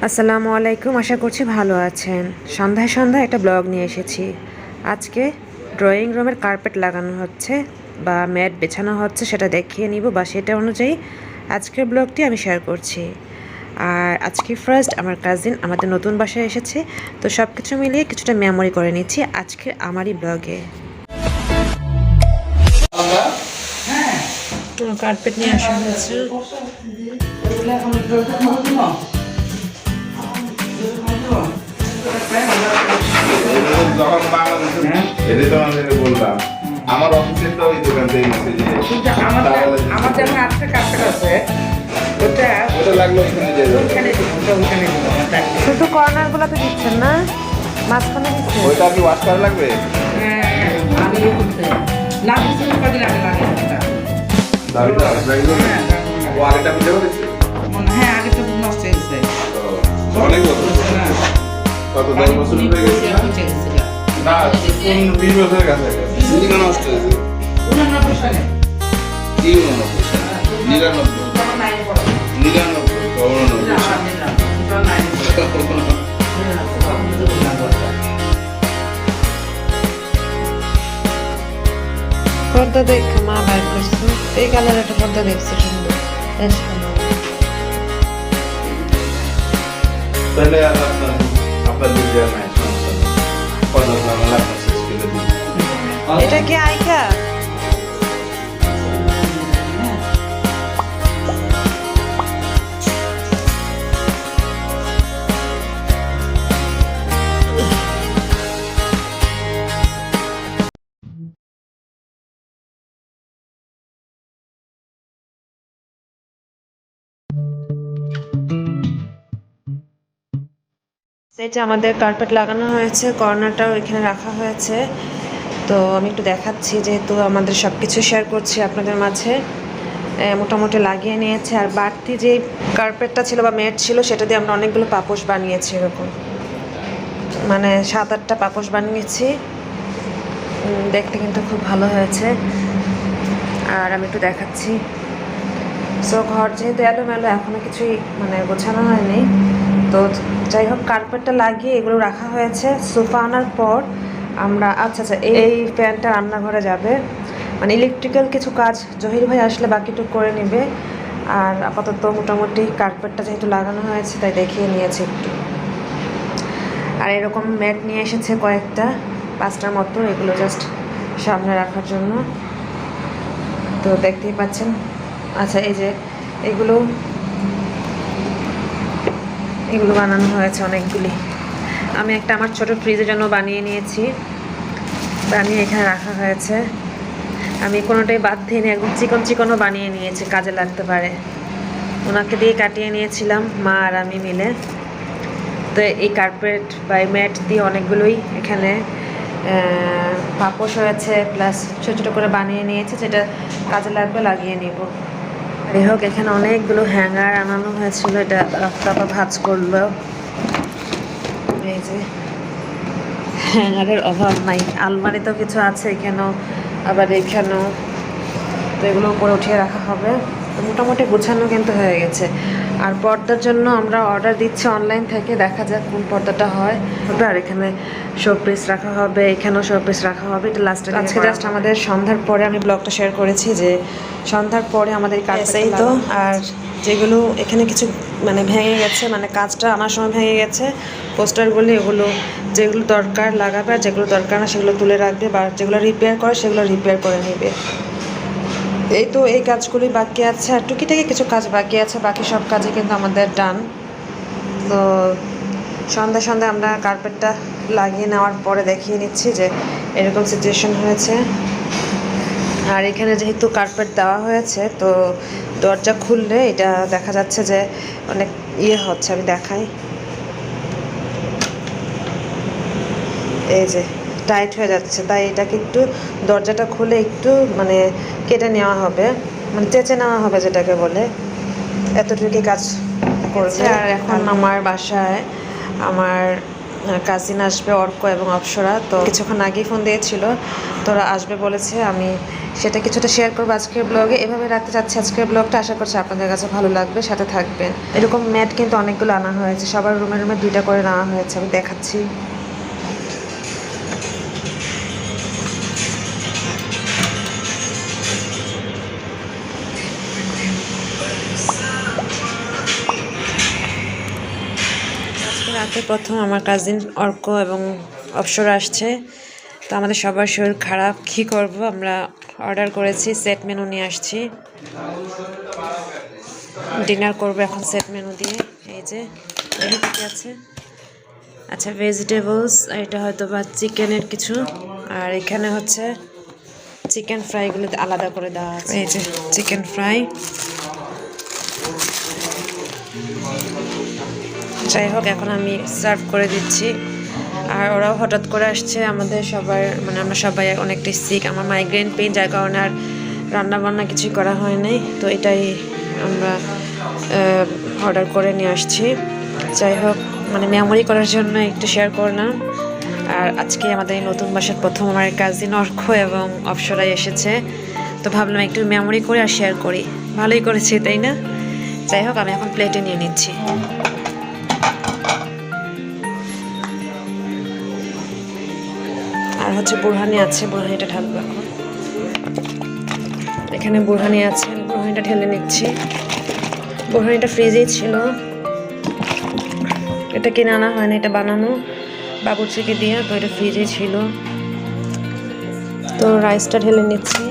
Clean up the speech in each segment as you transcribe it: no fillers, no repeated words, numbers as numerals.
আসসালামু আলাইকুম, আশা করছি ভালো আছেন। সন্ধ্যায় সন্ধ্যায় একটা ব্লগ নিয়ে এসেছি। আজকে ড্রয়িং রুমের কার্পেট লাগানো হচ্ছে বা ম্যাট বেছানো হচ্ছে, সেটা দেখিয়ে নিব বা সেটা অনুযায়ী আজকের ব্লগটি আমি শেয়ার করছি। আর আজকে ফার্স্ট আমার কাজিন আমাদের নতুন বাসায় এসেছে, তো সব কিছু মিলিয়ে কিছুটা মেমোরি করে নিচ্ছি আজকের আমারই ব্লগে। কার্পেট নিয়ে আসা হয়েছে। যখন বাংলাদেশে এটাই তো আমাদেরকে বললাম, আমার অফিসের তো ওই দোকান থেকে নিচ্ছে যে আমার যেমন আজকে কাপড় আছে ওটা ওটা লাগলো ওইখানে যে ওইখানে দিব, ওটা ওইখানে দিব আমার টাকা। শুধু কর্নারগুলোতে দিচ্ছেন না, মাঝখানে দিচ্ছেন? ওইটা কি ওয়াশ করা লাগবে? হ্যাঁ, আমি করতে লাগিয়েছি কদিন আগে লাগিয়েছি দাবিটা লাগলো না। ও আরেকটা ভিডিও করেছে। হ্যাঁ, আগে তো নষ্ট হয়ে গেছে। অনেক বছর না, কত 10 বছর হয়ে গেছে না? পচে গেছে না 20 বছরের কাছে সিলিকা নষ্ট হয়েছে। 99 সালে কি 99 99 পর্দা দেখে মা বাইর করছে, এই কালার একটা পর্দা দেখছে সুন্দর, বেশ ভালো। তাহলে আর আপনার ভিডিও নাই, সমস্যা নেই। কত ঝামেলা আপনার শেষ করে দিই। এটা কি আইকা? সেটা আমাদের কার্পেট লাগানো হয়েছে, কর্নারটাও এখানে রাখা হয়েছে। তো আমি একটু দেখাচ্ছি, যেহেতু আমাদের সব কিছু শেয়ার করছি আপনাদের মাঝে। মোটামুটি লাগিয়ে নিয়েছে, আর বাড়তি যে কার্পেটটা ছিল বা ম্যাট ছিল সেটা দিয়ে আমরা অনেকগুলো পাপোশ বানিয়েছি, এরকম মানে 7-8টা পাপোশ বানিয়েছি। দেখতে কিন্তু খুব ভালো হয়েছে। আর আমি একটু দেখাচ্ছি। সো ঘর যেহেতু এলোমেলো, এখনো কিছুই মানে গোছানো হয়নি। তো যাই হোক, কার্পেটটা লাগিয়ে এগুলো রাখা হয়েছে। সোফা আনার পর আমরা আচ্ছা এই ফ্যানটা রান্নাঘরে যাবে, মানে ইলেকট্রিক্যাল কিছু কাজ জহির ভাই আসলে বাকিটুকু করে নেবে। আর আপাতত মোটামুটি কার্পেটটা যেহেতু লাগানো হয়েছে তাই দেখিয়ে নিয়েছি একটু। আর এরকম ম্যাট নিয়ে এসেছে কয়েকটা, 5টার মতো, এগুলো জাস্ট সামনে রাখার জন্য। তো দেখতেই পাচ্ছেন। আচ্ছা, এই যে এগুলো বানানো হয়েছে অনেকগুলি। আমি একটা আমার ছোট ফ্রিজের জন্য বানিয়ে নিয়েছি, বানিয়ে এখানে রাখা হয়েছে। আমি কোনোটাই বাদ দিয়ে নিয়ে একদম চিকন চিকনও বানিয়ে নিয়েছি, কাজে লাগতে পারে। ওনাকে দিয়ে কাটিয়ে নিয়েছিলাম, মা আর আমি মিলে। তো এই কার্পেট বা ম্যাট দিয়ে অনেকগুলোই এখানে পাপোশ হয়েছে, প্লাস ছোটো ছোটো করে বানিয়ে নিয়েছে, যেটা কাজে লাগবে লাগিয়ে নিব। যাই হোক, এখানে অনেকগুলো হ্যাঙ্গার আনানো হয়েছিল, এটা তারপর ভাঁজ করলো। এই যে হ্যাঙ্গারের অভাব নাই, আলমারিতেও কিছু আছে এখানেও, আবার এখানেও। তো এগুলো উপরে উঠিয়ে রাখা হবে। তো মোটামুটি গোছানো কিন্তু হয়ে গেছে। আর পর্দার জন্য আমরা অর্ডার দিচ্ছি অনলাইন থেকে, দেখা যাক কোন পর্দাটা হয়। আর এখানে শোপিস রাখা হবে, এখানেও শোপিস রাখা হবে। এটা লাস্টে আজকে জাস্ট আমাদের সন্ধ্যার পরে আমি ব্লগটা শেয়ার করেছি যে সন্ধ্যার পরে আমাদের কাজটাই তো। আর যেগুলো এখানে কিছু মানে ভেঙে গেছে, মানে কাজটা আমার সময় ভেঙে গেছে, পোস্টারগুলি, এগুলো যেগুলো দরকার লাগাবে, আর যেগুলো দরকার না সেগুলো তুলে রাখবে, বা যেগুলো রিপেয়ার করে সেগুলো রিপেয়ার করে নেবে। এই তো এই কাজগুলি বাকি আছে, আর টুকিটাকি কিছু কাজ বাকি আছে, বাকি সব কাজই কিন্তু আমাদের ডান। তো সন্ধ্যা আমরা কার্পেটটা লাগিয়ে নেওয়ার পরে দেখিয়ে নিচ্ছি যে এরকম সিচুয়েশন হয়েছে। আর এখানে যেহেতু কার্পেট দেওয়া হয়েছে, তো দরজা খুললে এটা দেখা যাচ্ছে যে অনেক হচ্ছে। আমি দেখাই, এই যে টাইট হয়ে যাচ্ছে, তাই এটাকে একটু দরজাটা খুলে একটু মানে কেটে নেওয়া হবে, মানে চেঁচে নেওয়া হবে যেটাকে বলে। এতটুকুই কাজ করছে। আর এখন আমার বাসায় আমার কাজিন আসবে অর্ক এবং অপ্সরা, তো কিছুক্ষণ আগেই ফোন দিয়েছিল, তোরা আসবে বলেছে। আমি সেটা কিছুটা শেয়ার করবো আজকের ব্লগে। এভাবে রাখতে চাচ্ছি আজকের ব্লগটা, আশা করছি আপনাদের কাছে ভালো লাগবে, সাথে থাকবেন। এরকম ম্যাট কিন্তু অনেকগুলো আনা হয়েছে, সবার রুমে রুমে 2টা করে নেওয়া হয়েছে, আমি দেখাচ্ছি। রাতে প্রথম আমার কাজিন অর্ক এবং অপ্সরা আসছে, তো আমাদের সবার শরীর খারাপ, কী করব, আমরা অর্ডার করেছি, সেট মেনু নিয়ে আসছি, ডিনার করব এখন সেট মেনু দিয়ে। এই যে কী আছে, আচ্ছা ভেজিটেবলস, এটা হয়তো বা চিকেনের কিছু, আর এখানে হচ্ছে চিকেন ফ্রাইগুলো আলাদা করে দেওয়া আছে। এই যে চিকেন ফ্রাই, যাই হোক এখন আমি সার্ভ করে দিচ্ছি। আর ওরাও হঠাৎ করে আসছে, আমাদের সবার মানে আমরা সবাই অনেকটাই সিক, আমার মাইগ্রেন পেইন, যার কারণে আর রান্না বান্না কিছুই করা হয় নাই, তো এটাই আমরা অর্ডার করে নিয়ে আসছি। যাই হোক মানে মেমোরি করার জন্য একটু শেয়ার করলাম। আর আজকে আমাদের এই নতুন বাসার প্রথম আমার কাজিন অর্ক এবং অপ্সরাই এসেছে, তো ভাবলাম একটু মেমোরি করে আর শেয়ার করি, ভালোই করেছি তাই না? যাই হোক আমি এখন প্লেটে নিয়ে নিচ্ছি। আর হচ্ছে বুরহানি আছে, বুরহানিটা ঢালবো এখন। এখানে বুরহানি আছে, বুরহানিটা ঢেলে নিচ্ছি। বুরহানিটা ফ্রিজেই ছিল, এটা কিনে আনা হয়নি, এটা বানানো বাবুর্চিকে দিয়ে, তো এটা ফ্রিজেই ছিল। তো রাইসটা ঢেলে নিচ্ছি,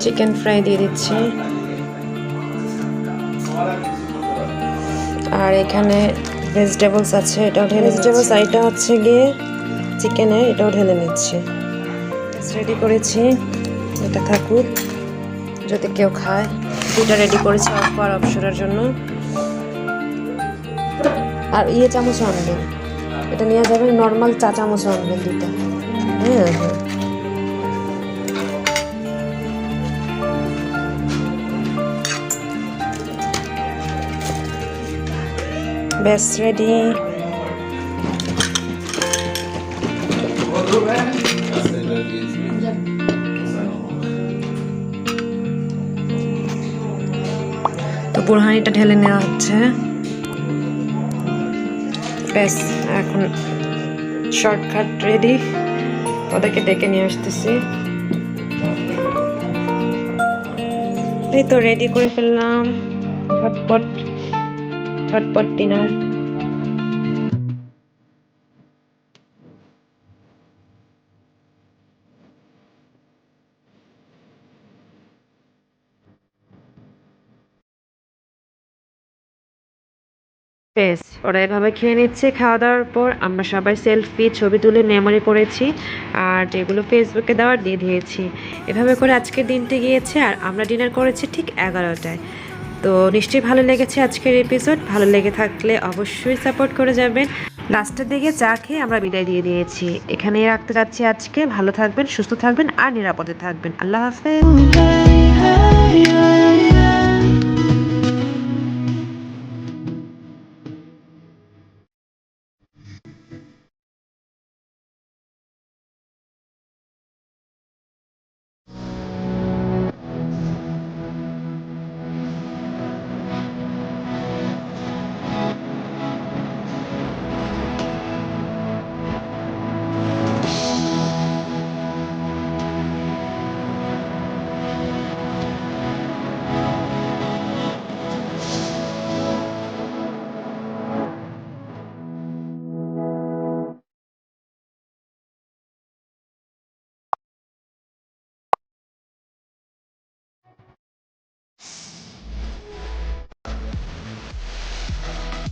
চিকেন ফ্রাই দিয়ে দিচ্ছি, আর এখানে ভেজিটেবলস আছে, এটাও ঢেলে ভেজিটেবলস, আর এটা হচ্ছে গিয়ে চিকেনের, এটাও ঢেলে নিচ্ছি। রেডি করেছি, এটা থাকুক যদি কেউ খায়। 2টা রেডি করেছি অল্প আর অপ্সরার জন্য। আর চামচ আনবেন, এটা নিয়ে যাবেন, নর্মাল চা চামচ আনবেন 2টা। হ্যাঁ হ্যাঁ, ব্যাস রেডি। তো বুরহানিটা ঢেলে নেওয়া হচ্ছে, ব্যাস এখন শর্টকাট রেডি। ওদেরকে ডেকে নিয়ে আসতেছি। এই তো রেডি করে ফেললাম ঝটপট ডিনার। বেশ ওরা এভাবে খেয়ে নিচ্ছে। খাওয়া দাওয়ার পর আমরা সবাই সেলফি ছবি তুলে মেমোরি করেছি, আর যেগুলো ফেসবুকে দেওয়ার দিয়ে দিয়েছি। এভাবে করে আজকের দিনটি গিয়েছে, আর আমরা ডিনার করেছি ঠিক 11টায়। তো নিশ্চয়ই ভালো লেগেছে আজকের এপিসোড। ভালো লেগে থাকলে অবশ্যই সাপোর্ট করে যাবেন। লাস্টের দিকে চা খেয়ে আমরা বিদায় দিয়ে দিয়েছি। এখানেই রাখতে যাচ্ছি আজকে। ভালো থাকবেন, সুস্থ থাকবেন, আর নিরাপদে থাকবেন। আল্লাহ হাফেজ।